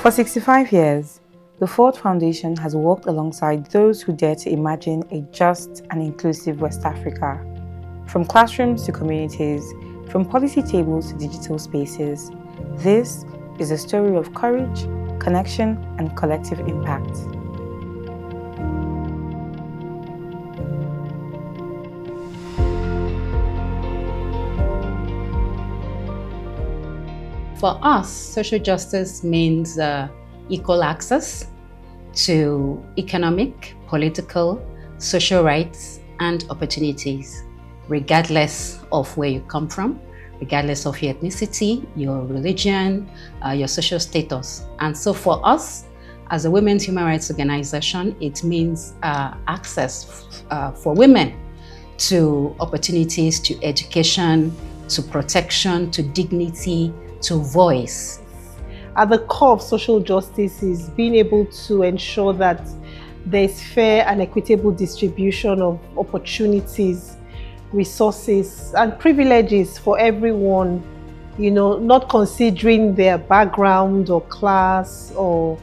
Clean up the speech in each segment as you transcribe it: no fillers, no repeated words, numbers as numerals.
For 65 years, the Ford Foundation has worked alongside those who dare to imagine a just and inclusive West Africa. From classrooms to communities, from policy tables to digital spaces, this is a story of courage, connection, and collective impact. For us, social justice means equal access to economic, political, social rights, and opportunities, regardless of where you come from, regardless of your ethnicity, your religion, your social status. And so for us, as a women's human rights organization, it means access for women to opportunities, to education, to protection, to dignity, to voice. At the core of social justice is being able to ensure that there's fair and equitable distribution of opportunities, resources, and privileges for everyone, not considering their background or class or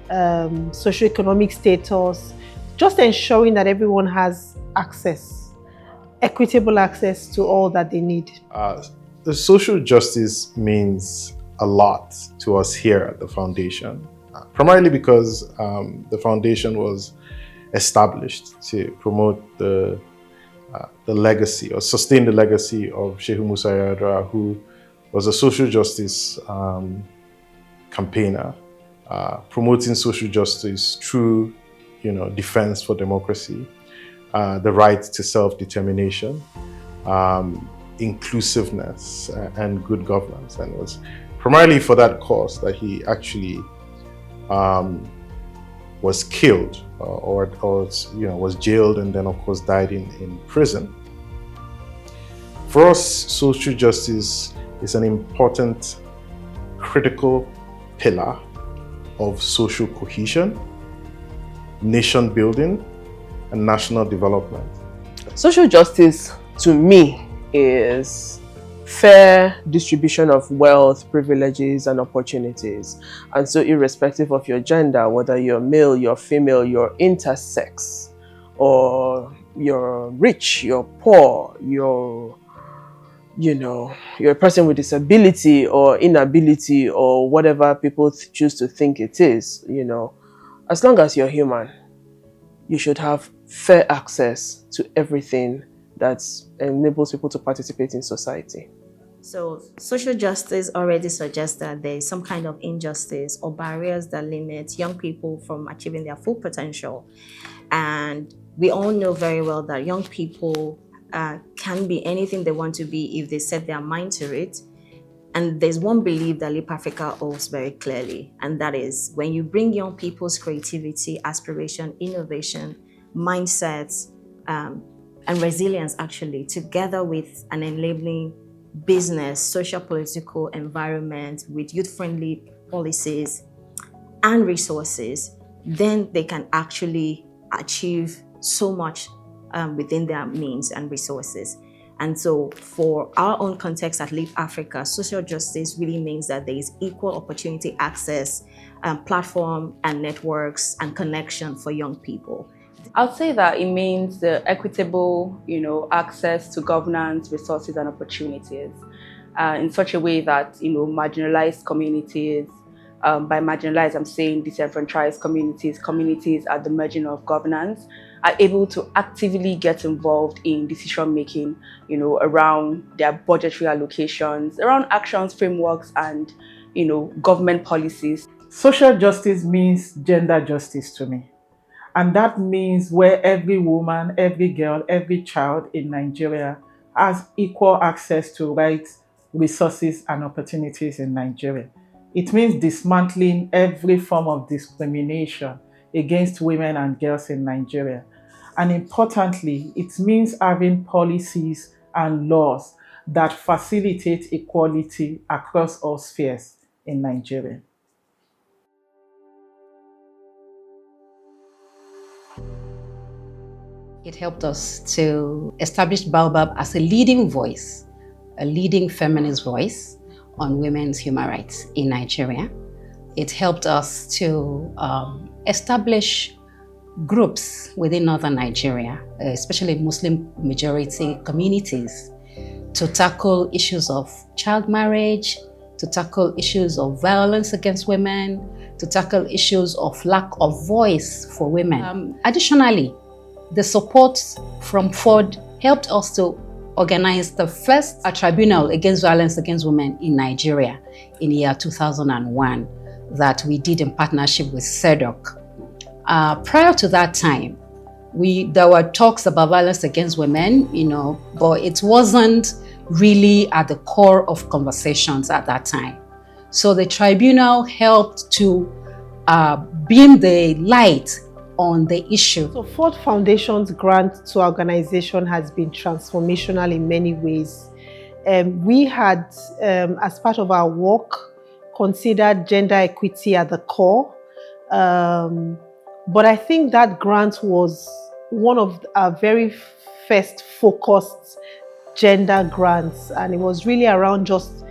socioeconomic status, just ensuring that everyone has access, equitable access to all that they need. The social justice means a lot to us here at the foundation, primarily because the foundation was established to promote the legacy or sustain the legacy of Shehu Musa Yar'Adua, who was a social justice campaigner, promoting social justice through, defense for democracy, the right to self-determination, inclusiveness, and good governance. And it was primarily for that cause that he actually was killed or was jailed and then of course died in prison. For us, social justice is an important, critical pillar of social cohesion, nation building, and national development. Social justice, to me, is fair distribution of wealth, privileges, and opportunities. And so irrespective of your gender, whether you're male, you're female, you're intersex, or you're rich, you're poor, you're a person with disability or inability or whatever people choose to think it is, as long as you're human, you should have fair access to everything that enables people to participate in society. So social justice already suggests that there is some kind of injustice or barriers that limit young people from achieving their full potential. And we all know very well that young people can be anything they want to be if they set their mind to it. And there's one belief that Leap Africa holds very clearly, and that is when you bring young people's creativity, aspiration, innovation, mindsets, and resilience actually together with an enabling business, social, political environment with youth-friendly policies and resources, then they can actually achieve so much within their means and resources. And so for our own context at Leap Africa, social justice really means that there is equal opportunity access, platform and networks and connection for young people. I'd say that it means the equitable, access to governance, resources, and opportunities in such a way that, marginalized communities, by marginalized, I'm saying disenfranchised communities, communities at the margin of governance, are able to actively get involved in decision-making, around their budgetary allocations, around actions, frameworks, and, government policies. Social justice means gender justice to me. And that means where every woman, every girl, every child in Nigeria has equal access to rights, resources, and opportunities in Nigeria. It means dismantling every form of discrimination against women and girls in Nigeria. And importantly, it means having policies and laws that facilitate equality across all spheres in Nigeria. It helped us to establish Baobab as a leading voice, a leading feminist voice on women's human rights in Nigeria. It helped us to establish groups within northern Nigeria, especially Muslim majority communities, to tackle issues of child marriage, to tackle issues of violence against women, to tackle issues of lack of voice for women. Additionally, the support from Ford helped us to organize the first tribunal against violence against women in Nigeria in the year 2001 that we did in partnership with SEDOC. Prior to that time, there were talks about violence against women, but it wasn't really at the core of conversations at that time. So the tribunal helped to beam the light on the issue. So Ford Foundation's grant to our organization has been transformational in many ways. We had, as part of our work, considered gender equity at the core. But I think that grant was one of our very first focused gender grants, and it was really around just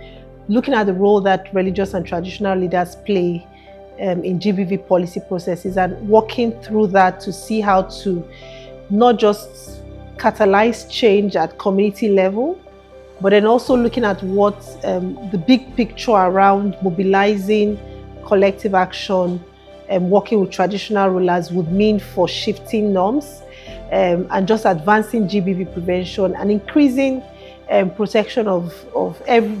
looking at the role that religious and traditional leaders play in GBV policy processes and working through that to see how to not just catalyze change at community level, but then also looking at what the big picture around mobilizing collective action and working with traditional rulers would mean for shifting norms and just advancing GBV prevention and increasing protection of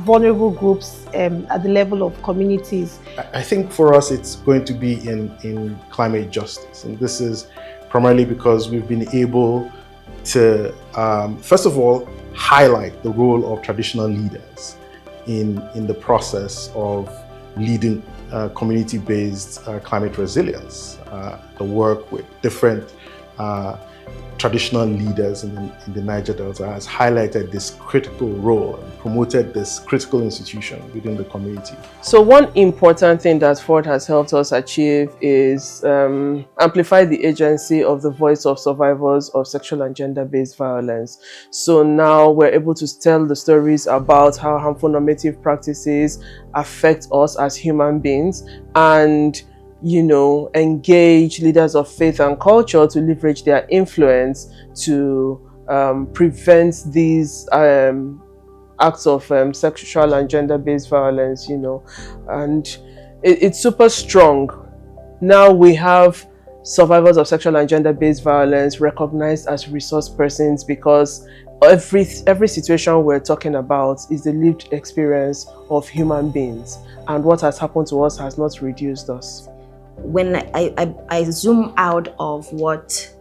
vulnerable groups at the level of communities. I think for us it's going to be in climate justice, and this is primarily because we've been able to first of all highlight the role of traditional leaders in the process of leading community-based climate resilience. The work with different traditional leaders in the Niger Delta has highlighted this critical role and promoted this critical institution within the community. So one important thing that Ford has helped us achieve is amplify the agency of the voice of survivors of sexual and gender-based violence. So now we're able to tell the stories about how harmful normative practices affect us as human beings and engage leaders of faith and culture to leverage their influence to prevent these acts of sexual and gender-based violence, and it's super strong. Now we have survivors of sexual and gender-based violence recognized as resource persons because every situation we're talking about is the lived experience of human beings, and what has happened to us has not reduced us. When I zoom out of what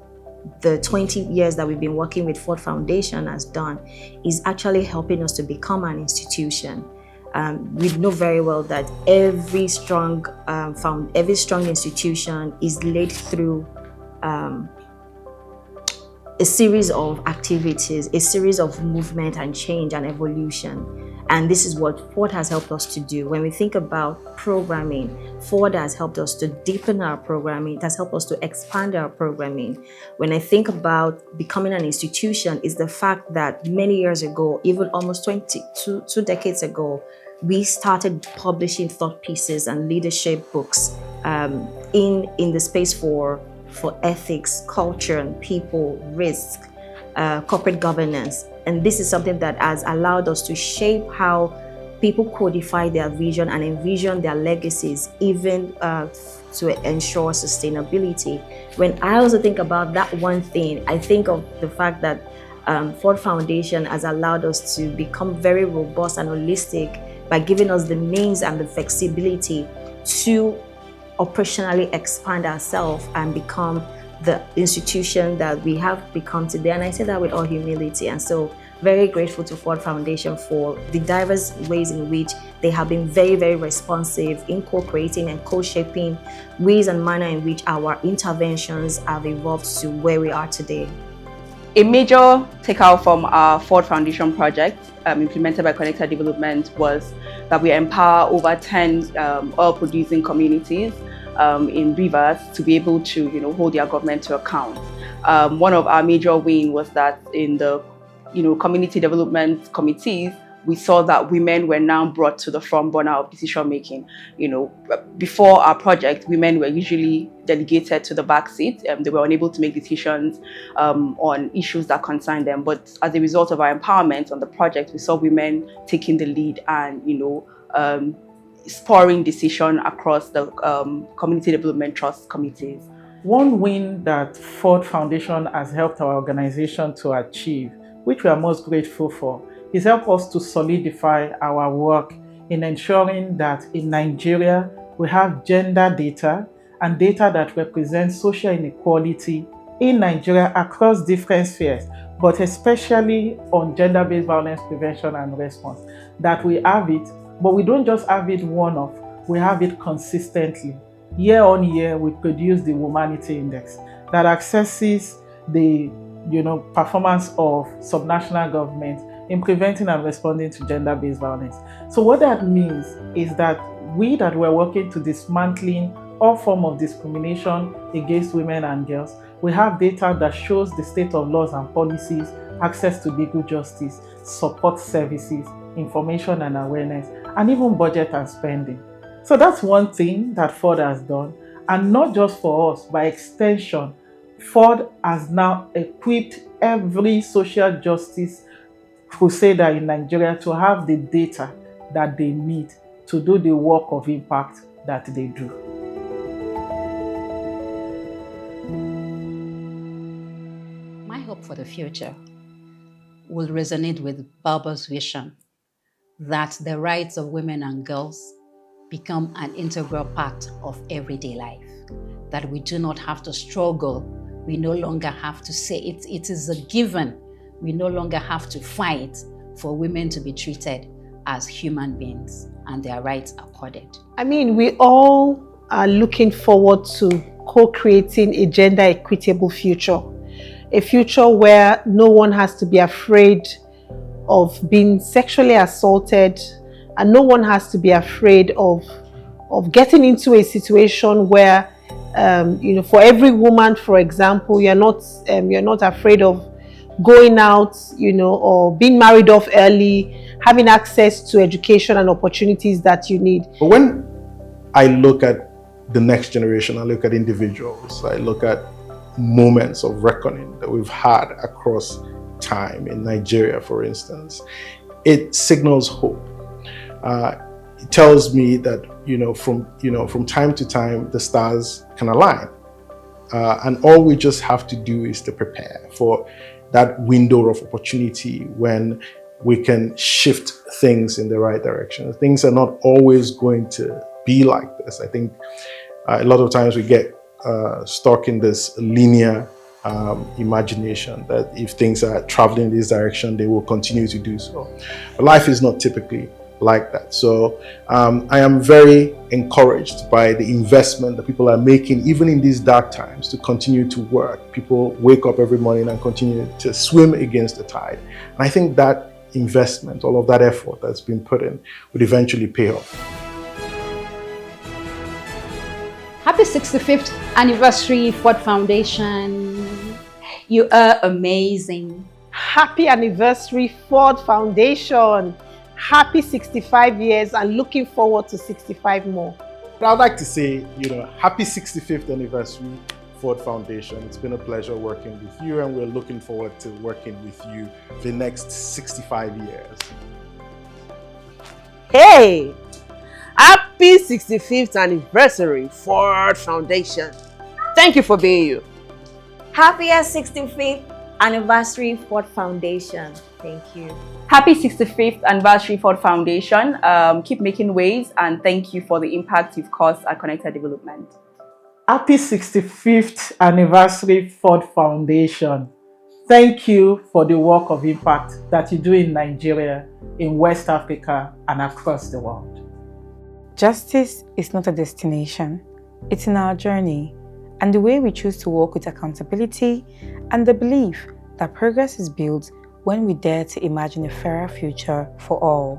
the 20 years that we've been working with Ford Foundation has done, is actually helping us to become an institution. We know very well that every strong institution is led through a series of activities, a series of movement and change and evolution. And this is what Ford has helped us to do. When we think about programming, Ford has helped us to deepen our programming. It has helped us to expand our programming. When I think about becoming an institution, is the fact that many years ago, even almost two decades ago, we started publishing thought pieces and leadership books in the space for ethics, culture, and people, risk, corporate governance. And this is something that has allowed us to shape how people codify their vision and envision their legacies, even to ensure sustainability. When I also think about that one thing, I think of the fact that Ford Foundation has allowed us to become very robust and holistic by giving us the means and the flexibility to operationally expand ourselves and become the institution that we have become today. And I say that with all humility. And so very grateful to Ford Foundation for the diverse ways in which they have been very, very responsive in co-creating and co-shaping ways and manner in which our interventions have evolved to where we are today. A major takeout from our Ford Foundation project implemented by Connected Development was that we empower over 10 oil-producing communities in rivers to be able to, hold their government to account. One of our major wins was that in the, community development committees, we saw that women were now brought to the front burner of decision making. Before our project, women were usually delegated to the back seat. They were unable to make decisions on issues that concern them. But as a result of our empowerment on the project, we saw women taking the lead and, spurring decision across the community development trust committees. One win that Ford Foundation has helped our organization to achieve, which we are most grateful for, is help us to solidify our work in ensuring that in Nigeria we have gender data and data that represents social inequality in Nigeria across different spheres, but especially on gender-based violence prevention and response, that we have it, but we don't just have it one-off, we have it consistently. Year on year, we produce the Womanity Index that assesses the performance of subnational governments in preventing and responding to gender-based violence. So what that means is that we that were working to dismantling all form of discrimination against women and girls, we have data that shows the state of laws and policies, access to legal justice, support services, information and awareness, and even budget and spending. So that's one thing that Ford has done, and not just for us, by extension, Ford has now equipped every social justice crusader in Nigeria to have the data that they need to do the work of impact that they do. My hope for the future will resonate with Barbara's vision that the rights of women and girls become an integral part of everyday life, that we do not have to struggle. We no longer have to say it is a given. We no longer have to fight for women to be treated as human beings and their rights accorded. I mean, we all are looking forward to co-creating a gender equitable future. A future where no one has to be afraid of being sexually assaulted, and no one has to be afraid of getting into a situation where, for every woman, for example, you're not afraid of going out, or being married off early, having access to education and opportunities that you need. But when I look at the next generation, I look at individuals, I look at moments of reckoning that we've had across time in Nigeria, for instance, it signals hope. It tells me that from time to time the stars can align, and all we just have to do is to prepare for that window of opportunity when we can shift things in the right direction. Things are not always going to be like this. I think a lot of times we get stuck in this linear imagination that if things are traveling in this direction, they will continue to do so. But life is not typically like that. So I am very encouraged by the investment that people are making, even in these dark times, to continue to work. People wake up every morning and continue to swim against the tide. And I think that investment, all of that effort that's been put in, would eventually pay off. Happy 65th anniversary, Ford Foundation. You are amazing. Happy anniversary, Ford Foundation. Happy 65 years and looking forward to 65 more. I'd like to say, happy 65th anniversary, Ford Foundation. It's been a pleasure working with you, and we're looking forward to working with you for the next 65 years. Hey! Happy 65th anniversary, Ford Foundation. Thank you for being you. Happiest 65th anniversary, Ford Foundation. Thank you. Happy 65th anniversary, Ford Foundation. Keep making waves, and thank you for the impact you've caused at Connected Development. Happy 65th anniversary, Ford Foundation. Thank you for the work of impact that you do in Nigeria, in West Africa, and across the world. Justice is not a destination, it's in our journey, and the way we choose to walk with accountability and the belief that progress is built when we dare to imagine a fairer future for all.